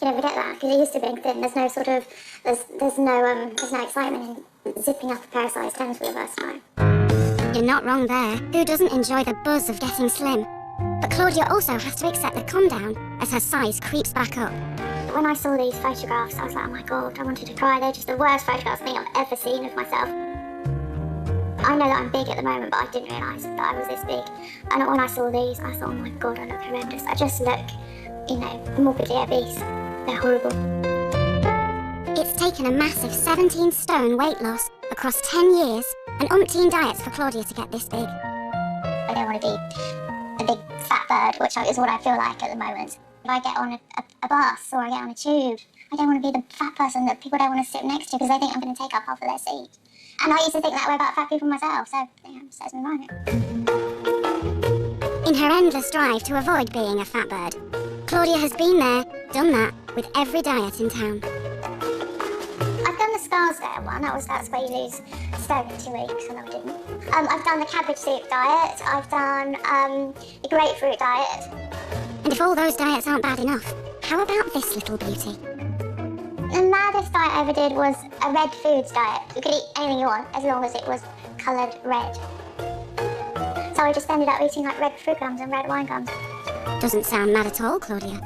You never get that because you're used to being thin. There's no sort of, there's no excitement in zipping up a pair of size 10s for the first time. You're not wrong there. Who doesn't enjoy the buzz of getting slim? But Claudia also has to accept the calm down as her size creeps back up. When I saw these photographs, I was like, oh my God, I wanted to cry. They're just the worst photographs I think I've ever seen of myself. I know that I'm big at the moment, but I didn't realise that I was this big. And when I saw these, I thought, oh my God, I look horrendous. I just look, morbidly obese. They're horrible. It's taken a massive 17 stone weight loss across 10 years and umpteen diets for Claudia to get this big. I don't want to be a big fat bird, which is what I feel like at the moment. If I get on a bus or I get on a tube, I don't want to be the fat person that people don't want to sit next to because they think I'm going to take up half of their seat. And I used to think that way about fat people myself, so it serves me right. In her endless drive to avoid being a fat bird, Claudia has been there, done that, with every diet in town. I've done the Scarsdale one, that's where you lose stone in 2 weeks, and I didn't. I've done the cabbage soup diet, I've done the grapefruit diet. And if all those diets aren't bad enough, how about this little beauty? The maddest diet I ever did was a red foods diet. You could eat anything you want as long as it was coloured red. So I just ended up eating like red fruit gums and red wine gums. Doesn't sound mad at all, Claudia.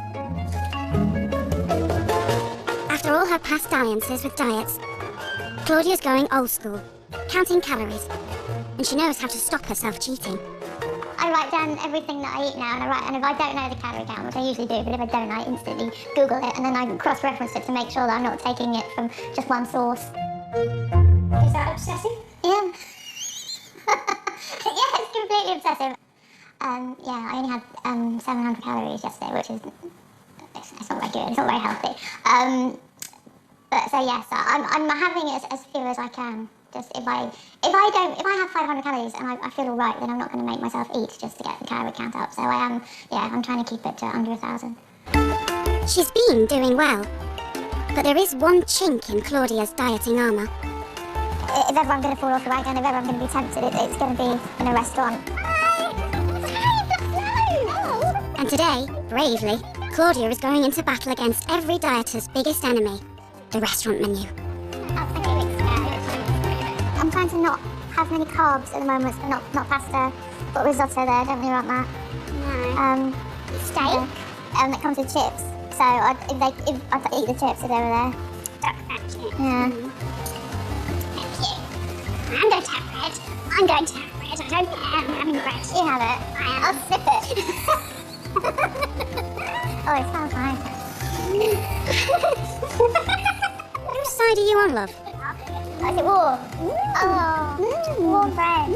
After all her past dalliances with diets, Claudia's going old school, counting calories, and she knows how to stop herself cheating. I write down everything that I eat now, and if I don't know the calorie count, which I usually do, but if I don't, I instantly Google it, and then I cross-reference it to make sure that I'm not taking it from just one source. Is that obsessive? Yeah. Yeah, it's completely obsessive. Yeah, I only had 700 calories yesterday, which is it's not very good. It's not very healthy. But so yes, I'm having it as few as I can. Just if I have 500 calories and I feel all right, then I'm not going to make myself eat just to get the calorie count up. So I'm trying to keep it to under 1,000. She's been doing well, but there is one chink in Claudia's dieting armour. If ever I'm going to fall off the wagon, if ever I'm going to be tempted, it's going to be in a restaurant. And today, bravely, Claudia is going into battle against every dieter's biggest enemy, the restaurant menu. I'm trying to not have many carbs at the moment, so not pasta, but risotto there, don't really want that. No. Steak? That comes with chips, so I'd eat the chips if they were there. Yeah. Thank you. I'm going to have bread. I don't care. I'm having bread. You have it. I'll sip it. Oh, it smells nice. Whose side are you on, love? Is it warm? Oh, warm bread.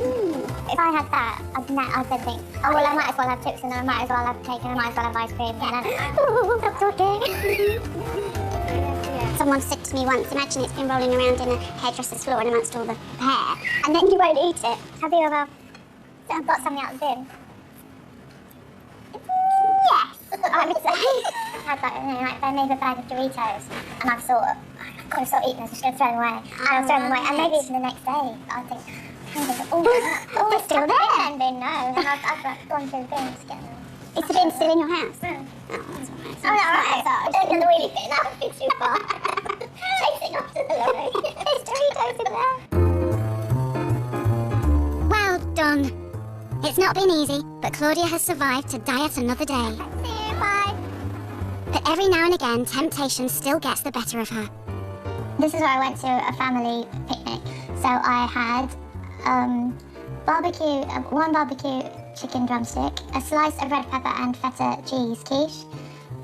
If I had that, I'd then think, oh well, I might as well have chips, and then I might as well have cake, and I might as well have ice cream, and then, stop talking. Someone said to me once, imagine it's been rolling around in a hairdresser's floor and amongst all the hair, and then you won't eat it. Have you ever got something out of the bin? Yes, I would say. I've had that, like they made a bag of Doritos, and I've thought, I've got to stop eating this, I'm just going to throw them away. And I'll throw them away, and maybe even the next day, I think, oh, it's still there. And then no, and I've gone through the bin to get them. Is the bin still in your house? Mm. Oh, that's all right. Oh, no, right, so I don't know the wheelie bin, that would be too far. Chasing after the lorry. There's Doritos in there. Well done. It's not been easy, but Claudia has survived to diet another day. See you, bye. But every now and again, temptation still gets the better of her. This is where I went to a family picnic. So I had one barbecue chicken drumstick, a slice of red pepper and feta cheese quiche,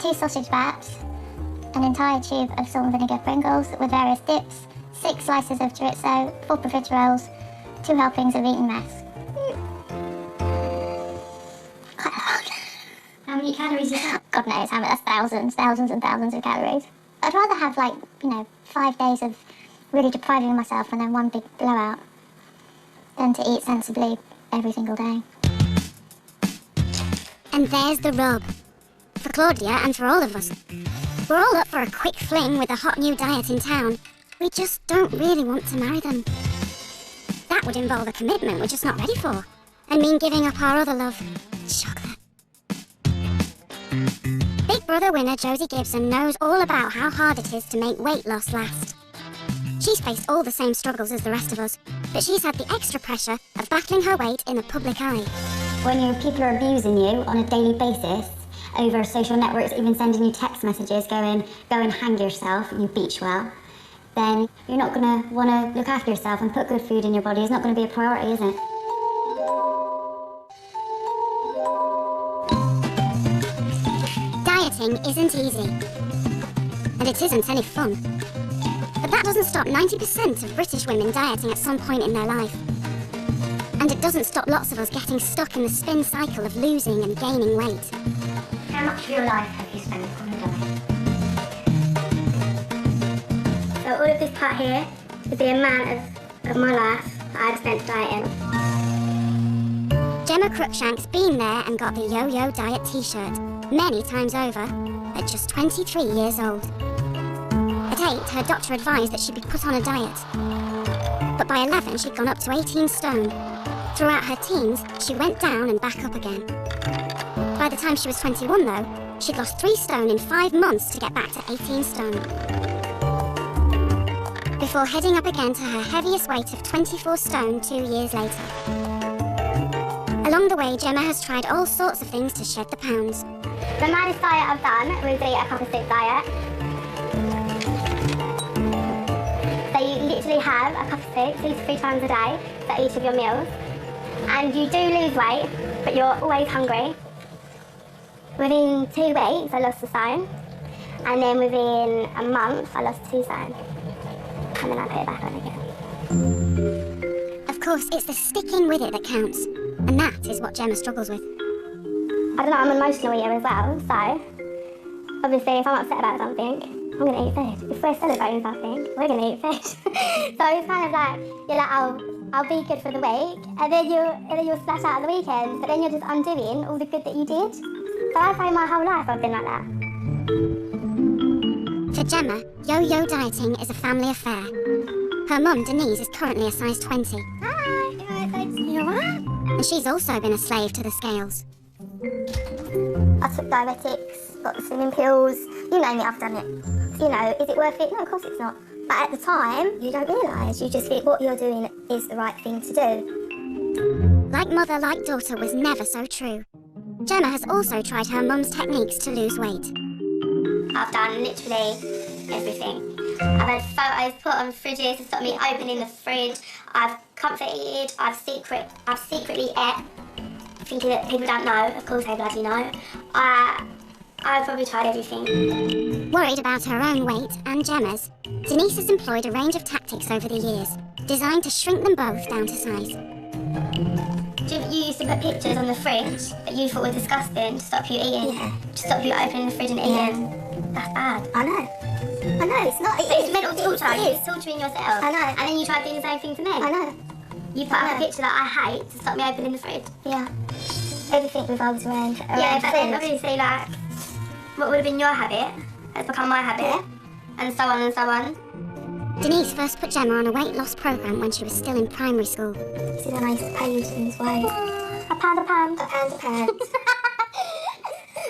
2 sausage wraps, an entire tube of salt and vinegar Pringles with various dips, 6 slices of chorizo, 4 profiteroles, 2 helpings of eaten mess. Quite a lot. How many calories is that? God knows how many, that's thousands and thousands of calories. I'd rather have 5 days of really depriving myself and then one big blowout than to eat sensibly every single day. And there's the rub. For Claudia and for all of us. We're all up for a quick fling with a hot new diet in town. We just don't really want to marry them. That would involve a commitment we're just not ready for. And mean giving up our other love, chocolate. Big Big Brother winner Josie Gibson knows all about how hard it is to make weight loss last. She's faced all the same struggles as the rest of us, but she's had the extra pressure of battling her weight in the public eye. When people are abusing you on a daily basis over social networks, even sending you text messages going, go and hang yourself, you beach well, then you're not going to want to look after yourself and put good food in your body. It's not going to be a priority, is it? Dieting isn't easy, and it isn't any fun. But that doesn't stop 90% of British women dieting at some point in their life. And it doesn't stop lots of us getting stuck in the spin cycle of losing and gaining weight. How much of your life have you spent on a diet? So all of this part here is the amount of my life that I've spent dieting. Gemma Cruikshank's been there and got the Yo-Yo Diet t-shirt many times over at just 23 years old. At 8, her doctor advised that she'd be put on a diet. But by 11, she'd gone up to 18 stone. Throughout her teens, she went down and back up again. By the time she was 21, though, she'd lost 3 stone in 5 months to get back to 18 stone. Before heading up again to her heaviest weight of 24 stone 2 years later. Along the way, Gemma has tried all sorts of things to shed the pounds. The maddest diet I've done was the a cup of soup diet. So you literally have a cup of soup 2 to 3 times a day for each of your meals. And you do lose weight, but you're always hungry. Within 2 weeks, I lost a stone. And then within a month, I lost 2 stone. And then I put it back on again. Of course, it's the sticking with it that counts. And that is what Gemma struggles with. I don't know, I'm an emotional eater as well, so obviously if I'm upset about something, I'm going to eat food. If we're celebrating something, we're going to eat food. So it's kind of like, you're like, I'll be good for the week, and then you'll splash out on the weekend, but then you're just undoing all the good that you did. So I'd say my whole life I've been like that. For Gemma, yo-yo dieting is a family affair. Her mum, Denise, is currently a size 20. Hi, you alright? And she's also been a slave to the scales. I took diuretics, got the slimming pills, you name it, I've done it. You know, is it worth it? No, of course it's not. But at the time, you don't realise. You just think what you're doing is the right thing to do. Like mother, like daughter was never so true. Gemma has also tried her mum's techniques to lose weight. I've done literally everything. I've had photos put on fridges to stop me opening the fridge. I've comfort eated. I've secretly ate, thinking that people don't know. Of course they bloody know. I've probably tried everything. Worried about her own weight and Gemma's, Denise has employed a range of tactics over the years, designed to shrink them both down to size. You used to put pictures on the fridge that you thought were disgusting to stop you eating, to stop you opening the fridge and eating. That's bad. I know, it's not. It's mental torture. It's torturing yourself. I know. And then you try doing the same thing to me. I know. You put up a picture that I hate to stop me opening the fridge. Yeah. Everything revolves around Yeah, but then food. obviously, like, what would have been your habit has become my habit, and so on and so on. Denise first put Gemma on a weight loss programme when she was still in primary school. This is when I used to pay you to lose weight. A pound. A pound.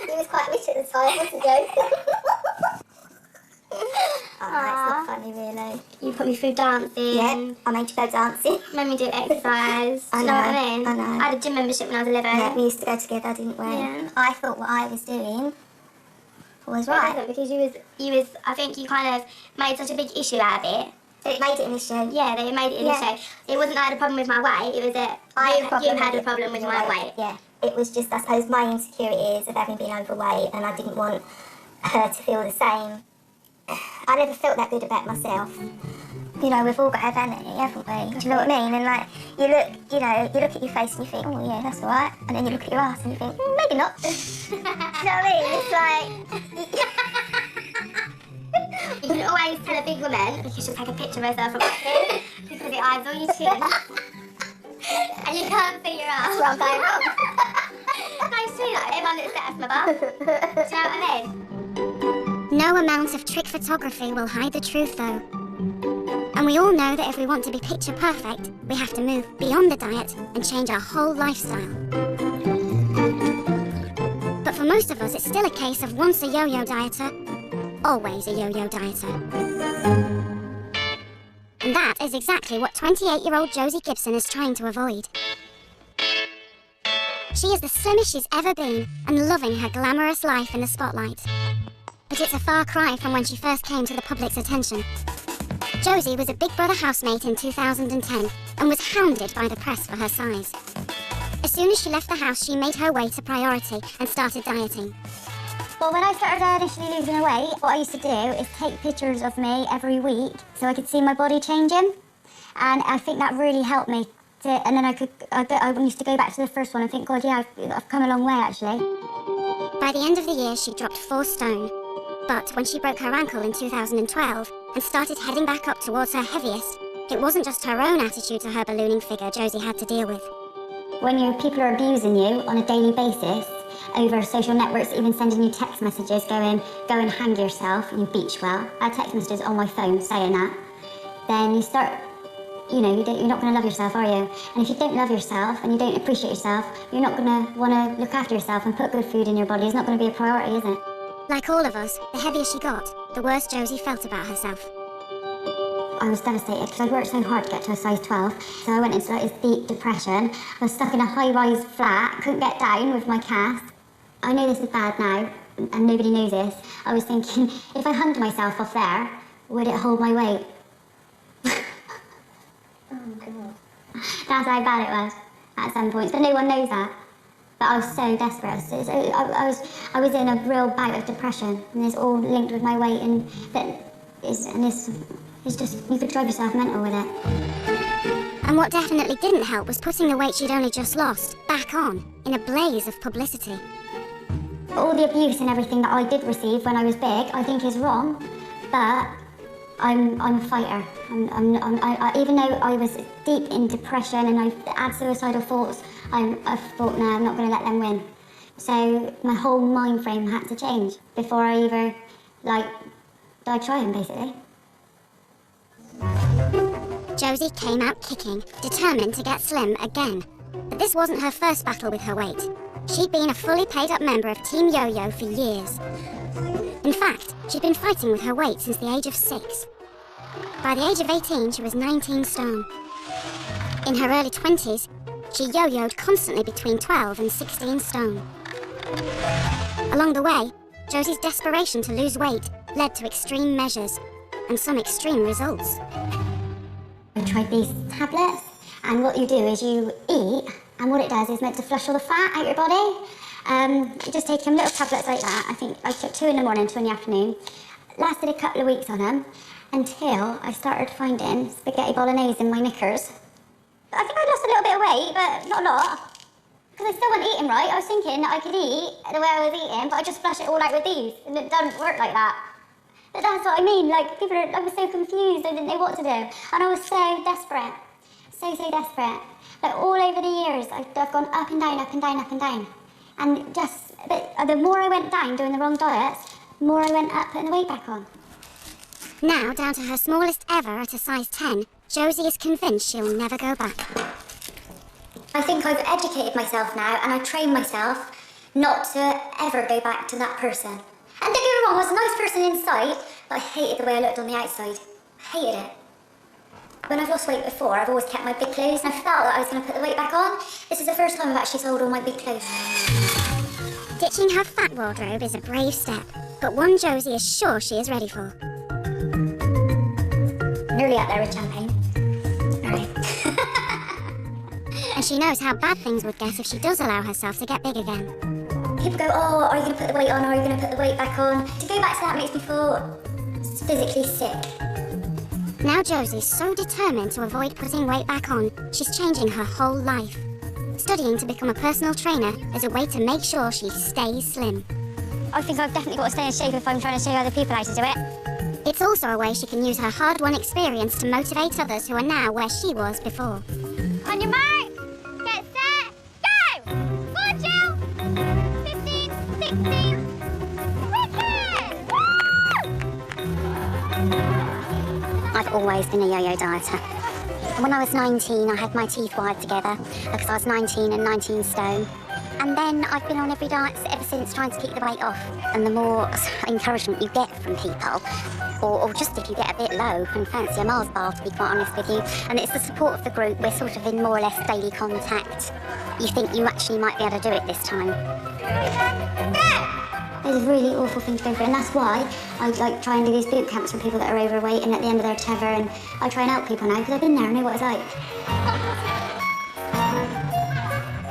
You was quite rich at the time, wasn't you? Oh, no, it's not funny, really. You put me through dancing. Yeah, I made you go dancing. Made me do exercise. I Do you know what know, I mean? I know. I had a gym membership when I was 11. Yeah, we used to go together, didn't we? Yeah. I thought what I was doing was Right. right. Because you was, I think you kind of made such a big issue out of it. It made it an issue. Yeah, that it made it an Yeah. issue. It wasn't that I had a problem with my weight, it was that you had a problem with my weight. Yeah, it was just, I suppose, my insecurities of having been overweight, and I didn't want her to feel the same. I never felt that good about myself. You know, we've all got our vanity, haven't we? Do you know what I mean? And like, you look at your face and you think, oh yeah, that's all right. And then you look at your ass and you think, maybe not. Do you know what I mean? It's like... You can always tell a big woman you should take a picture of herself from up here because it hides all your chin. And you can't see your ass. That's where I'm going wrong. No, it's true, like, everyone looks at us from above. Do you know what I mean? No amount of trick photography will hide the truth though. And we all know that if we want to be picture perfect, we have to move beyond the diet and change our whole lifestyle. But But for most of us, it's still a case of once a yo-yo dieter, always a yo-yo dieter. And that is exactly what 28-year-old Josie Gibson is trying to avoid. She is the slimmest she's ever been and loving her glamorous life in the spotlight. But it's a far cry from when she first came to the public's attention. Josie was a Big Brother housemate in 2010 and was hounded by the press for her size. As soon as she left the house, she made her weight a priority and started dieting. Well, when I started initially losing weight, what I used to do is take pictures of me every week so I could see my body changing. And I think that really helped me. And then I used to go back to the first one and think, God, yeah, I've come a long way, actually. By the end of the year, she dropped 4 stone. But when she broke her ankle in 2012 and started heading back up towards her heaviest, it wasn't just her own attitude to her ballooning figure Josie had to deal with. When people are abusing you on a daily basis, over social networks, even sending you text messages going, go and hang yourself, you beach well. I had text messages on my phone saying that. Then you start, you're not going to love yourself, are you? And if you don't love yourself and you don't appreciate yourself, you're not going to want to look after yourself and put good food in your body. It's not going to be a priority, is it? Like all of us, the heavier she got, the worse Josie felt about herself. I was devastated because I'd worked so hard to get to a size 12, so I went into this deep depression. I was stuck in a high-rise flat, couldn't get down with my cast. I know this is bad now, and nobody knows this. I was thinking, if I hung myself off there, would it hold my weight? Oh, God. That's how bad it was at some points, but no one knows that. But I was so desperate. I was in a real bout of depression, and it's all linked with my weight, and it's just, you could drive yourself mental with it. And what definitely didn't help was putting the weight she'd only just lost back on, in a blaze of publicity. All the abuse and everything that I did receive when I was big, I think is wrong, but I'm a fighter. Even though I was deep in depression and I had suicidal thoughts, I thought, no, I'm not going to let them win. So my whole mind frame had to change before I either, died trying, basically. Josie came out kicking, determined to get slim again. But this wasn't her first battle with her weight. She'd been a fully paid-up member of Team Yo-Yo for years. In fact, she'd been fighting with her weight since the age of 6. By the age of 18, she was 19 stone. In her early 20s, she yo-yoed constantly between 12 and 16 stone. Along the way, Josie's desperation to lose weight led to extreme measures and some extreme results. I tried these tablets, and what you do is you eat, and what it does is meant to flush all the fat out your body. You just take them little tablets like that. I think I took 2 in the morning, 2 in the afternoon. Lasted a couple of weeks on them until I started finding spaghetti bolognese in my knickers. I think I lost a little bit of weight, but not a lot. Because I still wasn't eating right. I was thinking that I could eat the way I was eating, but I just flush it all out with these, and it doesn't work like that. But that's what I mean, I was so confused, I didn't know what to do. And I was so desperate, so desperate. All over the years, I've gone up and down, up and down, up and down. And but the more I went down doing the wrong diets, the more I went up putting the weight back on. Now, down to her smallest ever at a size 10, Josie is convinced she'll never go back. I think I've educated myself now, and I trained myself not to ever go back to that person. And don't get me wrong, I was a nice person inside, but I hated the way I looked on the outside. I hated it. When I've lost weight before, I've always kept my big clothes, and I felt that I was going to put the weight back on. This is the first time I've actually sold all my big clothes. Ditching her fat wardrobe is a brave step, but one Josie is sure she is ready for. Nearly out there with champagne. Nearly. And she knows how bad things would get if she does allow herself to get big again. People go, oh, are you going to put the weight on, or are you going to put the weight back on? To go back to that makes me feel physically sick. Now Josie's so determined to avoid putting weight back on, she's changing her whole life. Studying to become a personal trainer is a way to make sure she stays slim. I think I've definitely got to stay in shape if I'm trying to show other people how to do it. It's also a way she can use her hard-won experience to motivate others who are now where she was before. On your mark, get set, go! Full chill, 15, 16, wicked! I've always been a yo-yo dieter. When I was 19, I had my teeth wired together because I was 19 and 19 stone. And then I've been on every diet ever since, trying to keep the weight off. And the more encouragement you get from people, or just if you get a bit low and fancy a Mars bar, to be quite honest with you, and it's the support of the group, we're sort of in more or less daily contact. You think you actually might be able to do it this time. It's a really awful thing to go through, and that's why I like try and do these boot camps for people that are overweight and at the end of their tether, and I try and help people now because I've been there and know what it's like.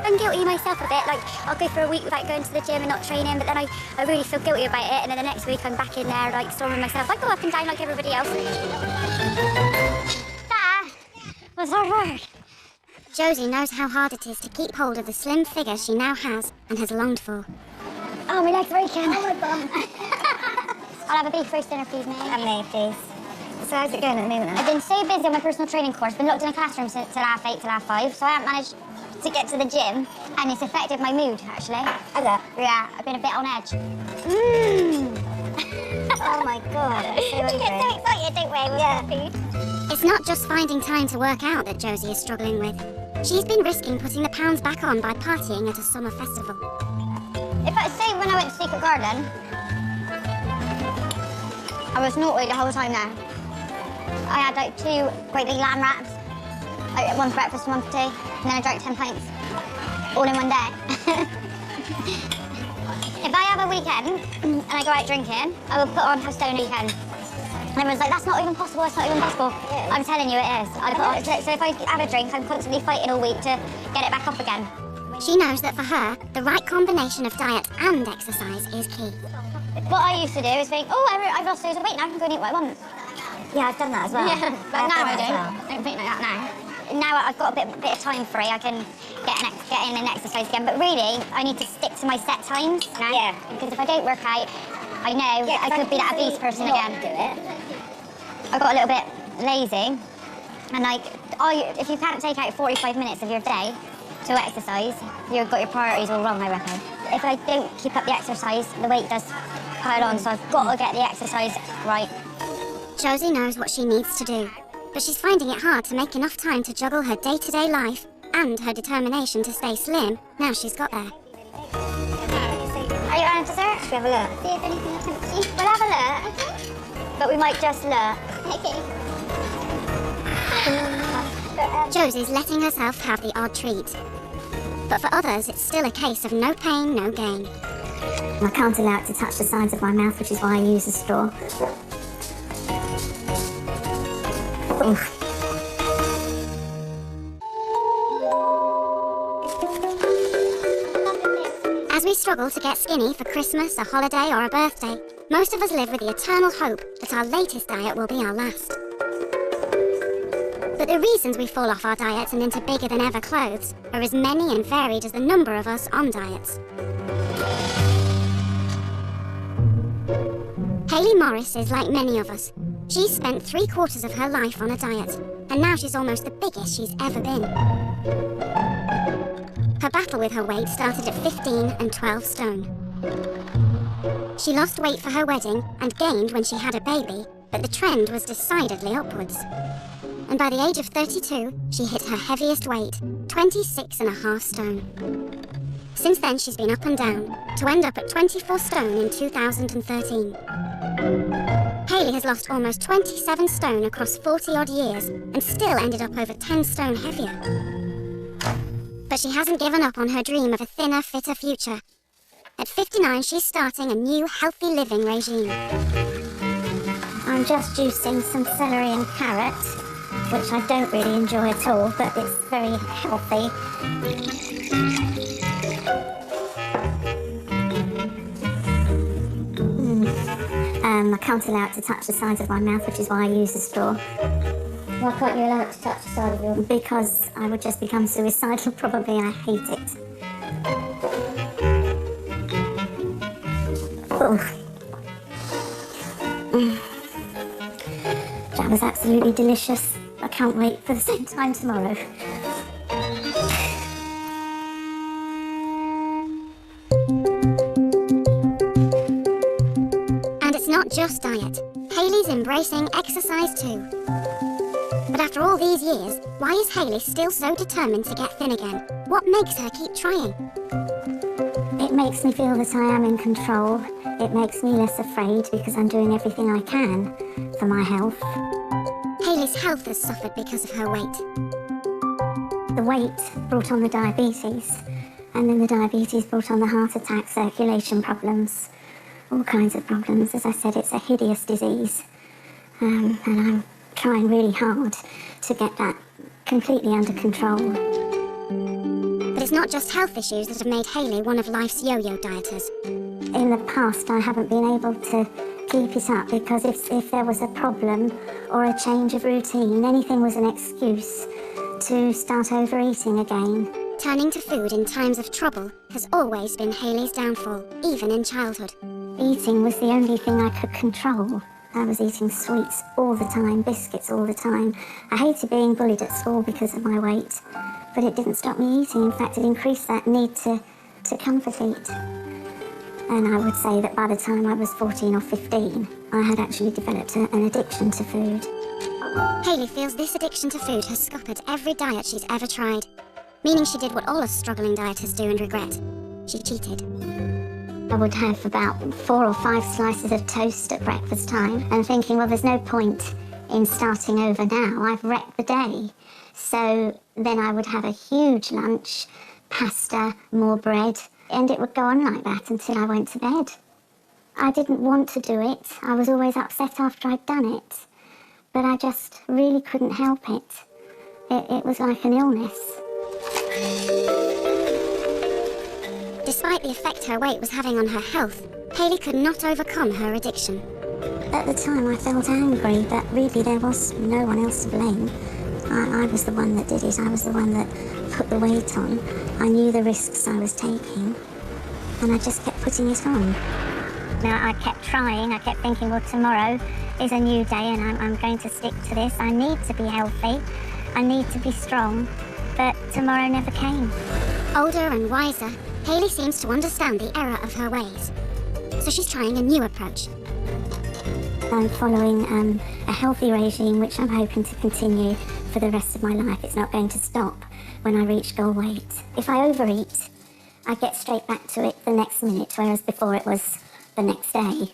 I'm guilty myself a bit, like I'll go for a week without going to the gym and not training, but then I really feel guilty about it, and then the next week I'm back in there like storming myself. I go up and down like everybody else. That was hard work. Josie knows how hard it is to keep hold of the slim figure she now has and has longed for. Oh, my leg's breaking. Oh my bum. I'll have a beef roast dinner, please, mate. Emily, please. So how's it going at the moment then? I've been so busy on my personal training course, been locked in a classroom since till 8:30 till 5:30, so I haven't managed to get to the gym, and it's affected my mood, actually. Has it? Yeah, I've been a bit on edge. Oh my god. We get so excited, don't we? Yeah. Food. It's not just finding time to work out that Josie is struggling with. She's been risking putting the pounds back on by partying at a summer festival. If I say when I went to Secret Garden, I was naughty the whole time there. I had like 2 Great Big lamb wraps, like one for breakfast and one for tea, and then I drank 10 pints, all in one day. If I have a weekend and I go out drinking, I will put on How Stone Weekend. And everyone's like, that's not even possible, that's not even possible. I'm telling you it is. I put on, so if I have a drink, I'm constantly fighting all week to get it back up again. She knows that for her, the right combination of diet and exercise is key. What I used to do is think, oh, I've lost loads of weight, now I can go and eat what I want. Yeah, I've done that as well. Yeah, but now I I've done that as well. don't think like that now. Now I've got a bit of time free, I can get in and exercise again. But really, I need to stick to my set times now. Yeah. Because if I don't work out, I know I could be that obese person again. Do it. I got a little bit lazy, and like, if you can't take out 45 minutes of your day to exercise, you've got your priorities all wrong, I reckon. If I don't keep up the exercise, the weight does pile on, so I've got to get the exercise right. Josie knows what she needs to do, but she's finding it hard to make enough time to juggle her day-to-day life and her determination to stay slim now she's got there. Are you on a dessert? Should we have a look? See if anything tempts you. We'll have a look. But we might just look. Okay. Josie's letting herself have the odd treat. But for others, it's still a case of no pain, no gain. I can't allow it to touch the sides of my mouth, which is why I use a straw. Oof. As we struggle to get skinny for Christmas, a holiday or a birthday, most of us live with the eternal hope that our latest diet will be our last. But the reasons we fall off our diets and into bigger than ever clothes are as many and varied as the number of us on diets. Hayley Morris is like many of us. She's spent 3/4 of her life on a diet, and now she's almost the biggest she's ever been. Her battle with her weight started at 15 and 12 stone. She lost weight for her wedding and gained when she had a baby, but the trend was decidedly upwards. And by the age of 32, she hit her heaviest weight, 26.5 stone. Since then, she's been up and down, to end up at 24 stone in 2013. Hayley has lost almost 27 stone across 40-odd years, and still ended up over 10 stone heavier. But she hasn't given up on her dream of a thinner, fitter future. At 59, she's starting a new, healthy living regime. I'm just juicing some celery and carrot, which I don't really enjoy at all, but it's very healthy. I can't allow it to touch the sides of my mouth, which is why I use a straw. Why can't you allow it to touch the side of your... Because I would just become suicidal, probably, and I hate it. That was absolutely delicious. I can't wait for the same time tomorrow. And it's not just diet. Hayley's embracing exercise too. But after all these years, why is Hayley still so determined to get thin again? What makes her keep trying? It makes me feel that I am in control. It makes me less afraid because I'm doing everything I can for my health. Hayley's health has suffered because of her weight. The weight brought on the diabetes, and then the diabetes brought on the heart attack, circulation problems, all kinds of problems. As I said, it's a hideous disease, and I'm trying really hard to get that completely under control. But it's not just health issues that have made Hayley one of life's yo-yo dieters. In the past, I haven't been able to keep it up because if there was a problem or a change of routine, anything was an excuse to start overeating again. Turning to food in times of trouble has always been Hayley's downfall, even in childhood. Eating was the only thing I could control. I was eating sweets all the time, biscuits all the time. I hated being bullied at school because of my weight, but it didn't stop me eating. In fact, it increased that need to comfort eat. And I would say that by the time I was 14 or 15, I had actually developed an addiction to food. Hayley feels this addiction to food has scuppered every diet she's ever tried, meaning she did what all us struggling dieters do and regret. She cheated. I would have about 4 or 5 slices of toast at breakfast time and thinking, well, there's no point in starting over now. I've wrecked the day. So then I would have a huge lunch, pasta, more bread, and it would go on like that until I went to bed. I didn't want to do it. I was always upset after I'd done it. But I just really couldn't help it. It was like an illness. Despite the effect her weight was having on her health, Hayley could not overcome her addiction. At the time I felt angry, but really there was no one else to blame. I was the one that did it. I was the one that put the weight on. I knew the risks I was taking, and I just kept putting it on. Now, I kept trying. I kept thinking, well, tomorrow is a new day and I'm going to stick to this. I need to be healthy. I need to be strong. But tomorrow never came. Older and wiser, Hayley seems to understand the error of her ways. So she's trying a new approach. I'm following a healthy regime, which I'm hoping to continue for the rest of my life. It's not going to stop when I reach goal weight. If I overeat, I get straight back to it the next minute, whereas before it was the next day.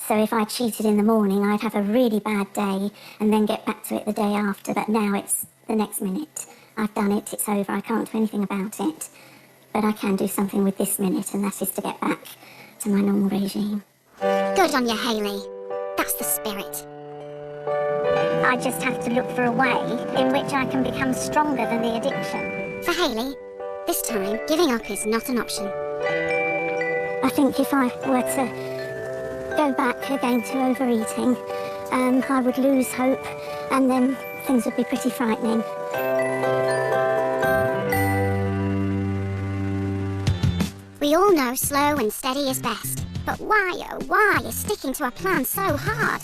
So if I cheated in the morning, I'd have a really bad day and then get back to it the day after. But now it's the next minute. I've done it, it's over, I can't do anything about it. But I can do something with this minute, and that is to get back to my normal regime. Good on you, Hayley. That's the spirit. I just have to look for a way in which I can become stronger than the addiction. For Hayley, this time, giving up is not an option. I think if I were to go back again to overeating, I would lose hope, and then things would be pretty frightening. We all know slow and steady is best, but why, oh why, is sticking to a plan so hard?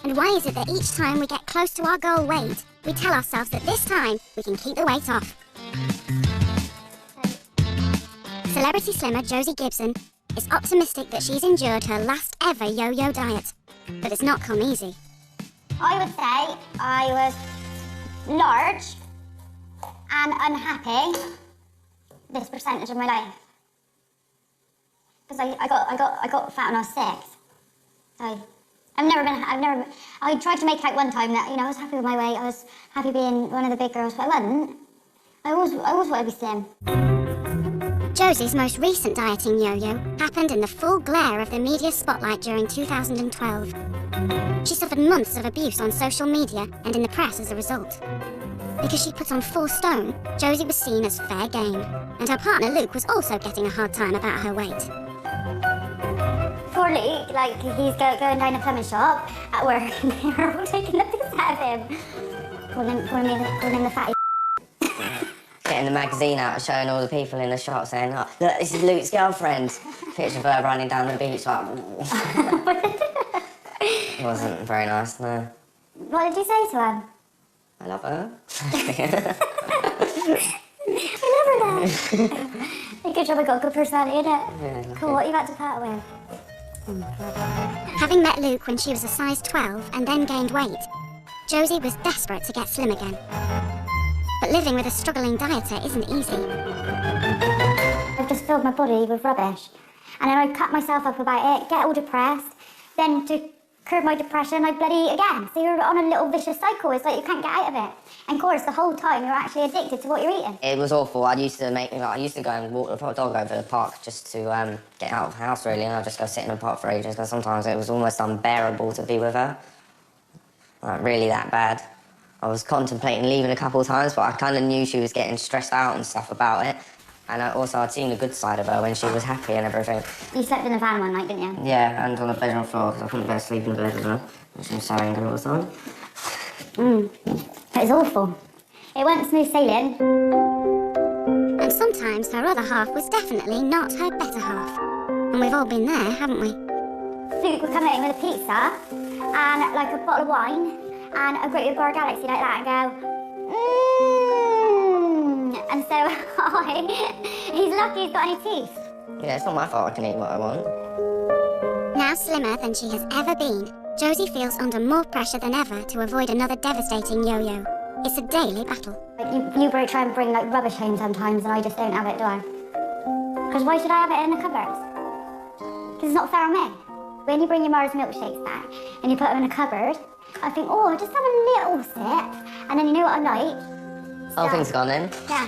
And why is it that each time we get close to our goal weight, we tell ourselves that this time we can keep the weight off? Celebrity slimmer Josie Gibson is optimistic that she's endured her last ever yo-yo diet, but it's not come easy. I would say I was large and unhappy this percentage of my life. Because I got fat when I was 6. So I tried to make it out one time that, I was happy with my weight, I was happy being one of the big girls, but I wasn't. I always wanted to be slim. Josie's most recent dieting yo-yo happened in the full glare of the media spotlight during 2012. She suffered months of abuse on social media and in the press as a result. Because she put on 4 stone, Josie was seen as fair game, and her partner Luke was also getting a hard time about her weight. Poor Luke, he's going down a plumbing shop at work and they're all taking the piss out of him. Calling him the fatty. Getting the magazine out, showing all the people in the shop, saying, oh, look, this is Luke's girlfriend. Picture of her running down the beach like... It wasn't very nice, no. What did you say to him? I love her. I love her now. Good job, I got a good personality, innit? Yeah, cool, what are you about to part with? Having met Luke when she was a size 12 and then gained weight, Josie was desperate to get slim again. But living with a struggling dieter isn't easy. I've just filled my body with rubbish. And then I'd cut myself up about it, get all depressed, then to curb my depression, I'd bloody eat again. So you're on a little vicious cycle. It's like you can't get out of it. And of course, the whole time you're actually addicted to what you're eating. It was awful. I used to go and walk the dog over the park just to get out of the house, really, and I'd just go sit in the park for ages, because sometimes it was almost unbearable to be with her. Like, really that bad. I was contemplating leaving a couple of times, but I kind of knew she was getting stressed out and stuff about it. And I'd seen the good side of her when she was happy and everything. You slept in the van one night, didn't you? Yeah, and on the bedroom floor, because I couldn't bear to sleep in the bed with her, and she was so angry all the time. It was awful. It went smooth sailing. And sometimes her other half was definitely not her better half. And we've all been there, haven't we? Luke would come in with a pizza and like a bottle of wine and a great big bar of Galaxy like that and go, And so he's lucky he's got any teeth. Yeah, it's not my fault I can eat what I want. Now slimmer than she has ever been, Josie feels under more pressure than ever to avoid another devastating yo-yo. It's a daily battle. Like you try and bring like rubbish home sometimes and I just don't have it, do I? Because why should I have it in the cupboard? Because it's not fair on me. When you bring your Mars milkshakes back and you put them in a cupboard, I think, oh, just have a little sip. And then you know what I like? Whole thing's gone in. Yeah.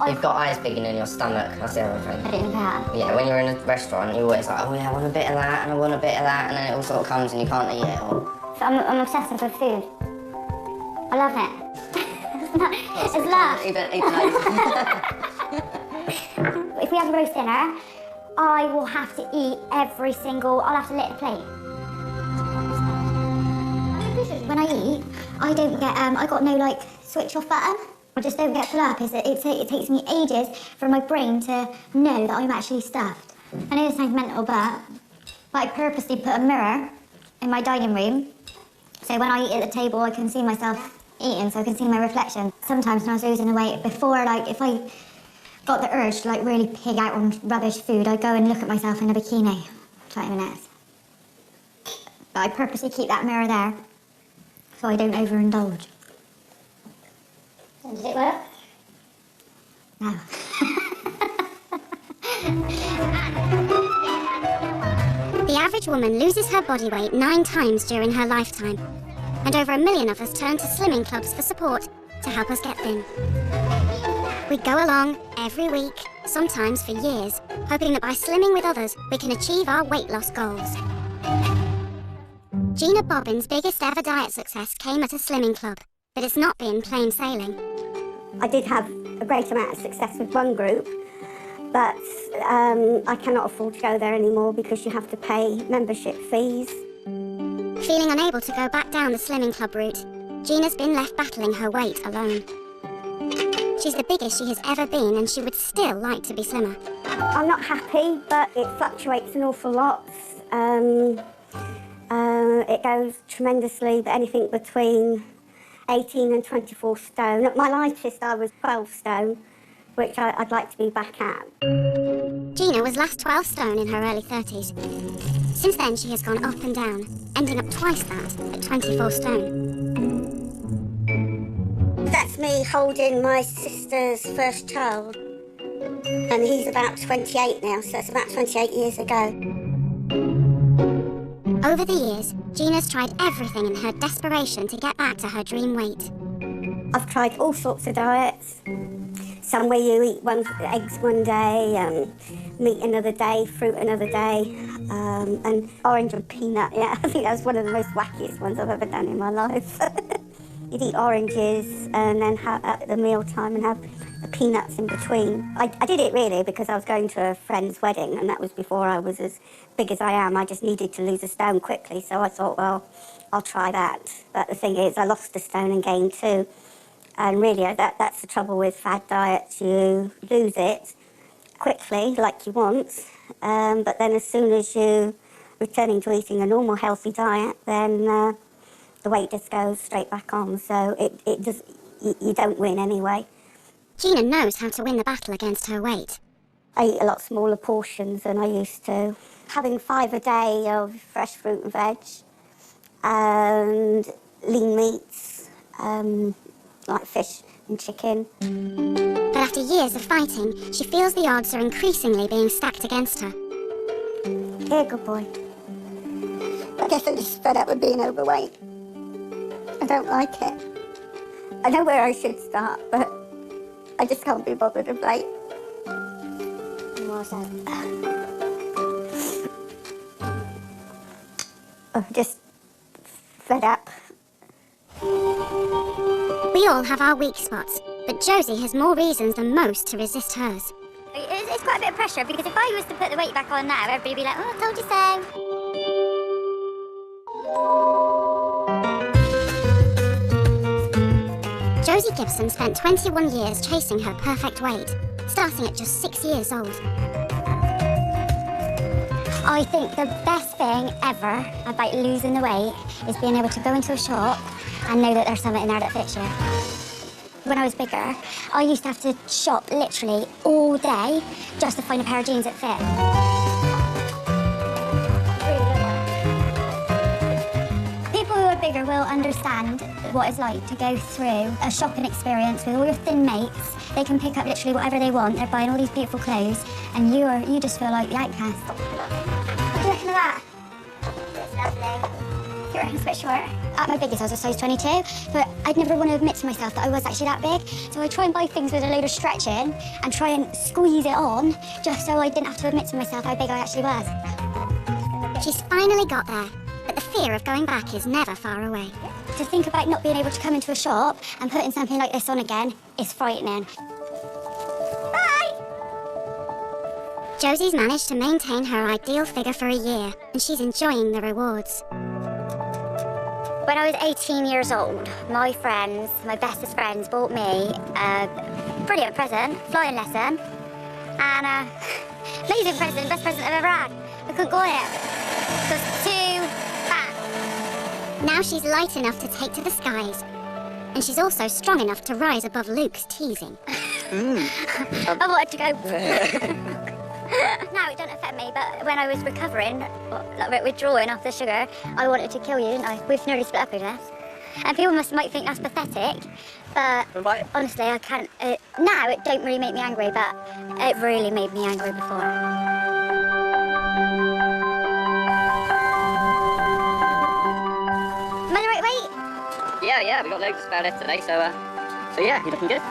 You've got ice pigging in your stomach, that's the other thing. I didn't think of that. Yeah, when you're in a restaurant, you're always like, oh yeah, I want a bit of that, and I want a bit of that, and then it all sort of comes and you can't eat it all. So I'm obsessed with food. I love it. It's love. If we have a roast dinner, I will have to eat I'll have to lick the plate. When I eat, I don't get, I got no like switch off button. I just don't get full up. It takes me ages for my brain to know that I'm actually stuffed. I know this sounds mental, but I purposely put a mirror in my dining room, so when I eat at the table, I can see myself eating, so I can see my reflection. Sometimes when I was losing the weight before, like if I got the urge to like really pig out on rubbish food, I'd go and look at myself in a bikini, 20 minutes. But I purposely keep that mirror there, so I don't overindulge. Did it work? No. The average woman loses her body weight 9 times during her lifetime. And over 1 million of us turn to slimming clubs for support to help us get thin. We go along every week, sometimes for years, hoping that by slimming with others, we can achieve our weight loss goals. Gina Bobbin's biggest ever diet success came at a slimming club, but it's not been plain sailing. I did have a great amount of success with one group, but I cannot afford to go there anymore because you have to pay membership fees. Feeling unable to go back down the slimming club route, Gina's been left battling her weight alone. She's the biggest she has ever been, and she would still like to be slimmer. I'm not happy, but it fluctuates an awful lot. It goes tremendously, but anything between 18 and 24 stone. At my lightest, I was 12 stone, which I'd like to be back at. Gina was last 12 stone in her early 30s. Since then, she has gone up and down, ending up twice that at 24 stone. That's me holding my sister's first child, and he's about 28 now, so that's about 28 years ago. Over the years, Gina's tried everything in her desperation to get back to her dream weight. I've tried all sorts of diets. Some where you eat eggs one day, meat another day, fruit another day, and orange and peanut. Yeah, I think that's one of the most wackiest ones I've ever done in my life. You'd eat oranges and then at the meal time and have the peanuts in between. I did it really because I was going to a friend's wedding, and that was before I was as big as I am. I just needed to lose a stone quickly, so I thought, well, I'll try that. But the thing is, I lost a stone and gained 2. And really, that's the trouble with fad diets. You lose it quickly, like you want, but then as soon as you returning to eating a normal, healthy diet, then the weight just goes straight back on. So you don't win anyway. Gina knows how to win the battle against her weight. I eat a lot smaller portions than I used to. Having 5 a day of fresh fruit and veg, and lean meats, like fish and chicken. But after years of fighting, she feels the odds are increasingly being stacked against her. Here, good boy. I guess I'm just fed up with being overweight. I don't like it. I know where I should start, but I just can't be bothered of late. What's that? I'm just fed up. We all have our weak spots, but Josie has more reasons than most to resist hers. It's quite a bit of pressure because if I was to put the weight back on now, everybody would be like, oh, I told you so. Josie Gibson spent 21 years chasing her perfect weight, starting at just 6 years old. I think the best thing ever about losing the weight is being able to go into a shop and know that there's something in there that fits you. When I was bigger, I used to have to shop literally all day just to find a pair of jeans that fit. People who are bigger will understand what it's like to go through a shopping experience with all your thin mates. They can pick up literally whatever they want. They're buying all these beautiful clothes, and you just feel like the outcast. What do you reckon of that? It's lovely. You reckon it's a bit short? At my biggest, I was a size 22, but I'd never want to admit to myself that I was actually that big. So I try and buy things with a load of stretching and try and squeeze it on, just so I didn't have to admit to myself how big I actually was. She's finally got there, but the fear of going back is never far away. To think about not being able to come into a shop and putting something like this on again is frightening. Bye! Josie's managed to maintain her ideal figure for a year, and she's enjoying the rewards. When I was 18 years old, my friends, my bestest friends, bought me a brilliant present, flying lesson, and amazing present, best present I've ever had. I couldn't go on it. It was too fat. Now she's light enough to take to the skies, and she's also strong enough to rise above Luke's teasing. I wanted to go. Now it don't affect me, but when I was recovering, like withdrawing off the sugar, I wanted to kill you, didn't I? We've nearly split up over this. And people might think that's pathetic, but honestly, I can't. Now it don't really make me angry, but it really made me angry before. Am I the right weight? Yeah, we got loads of spare left today, so yeah, you're looking good.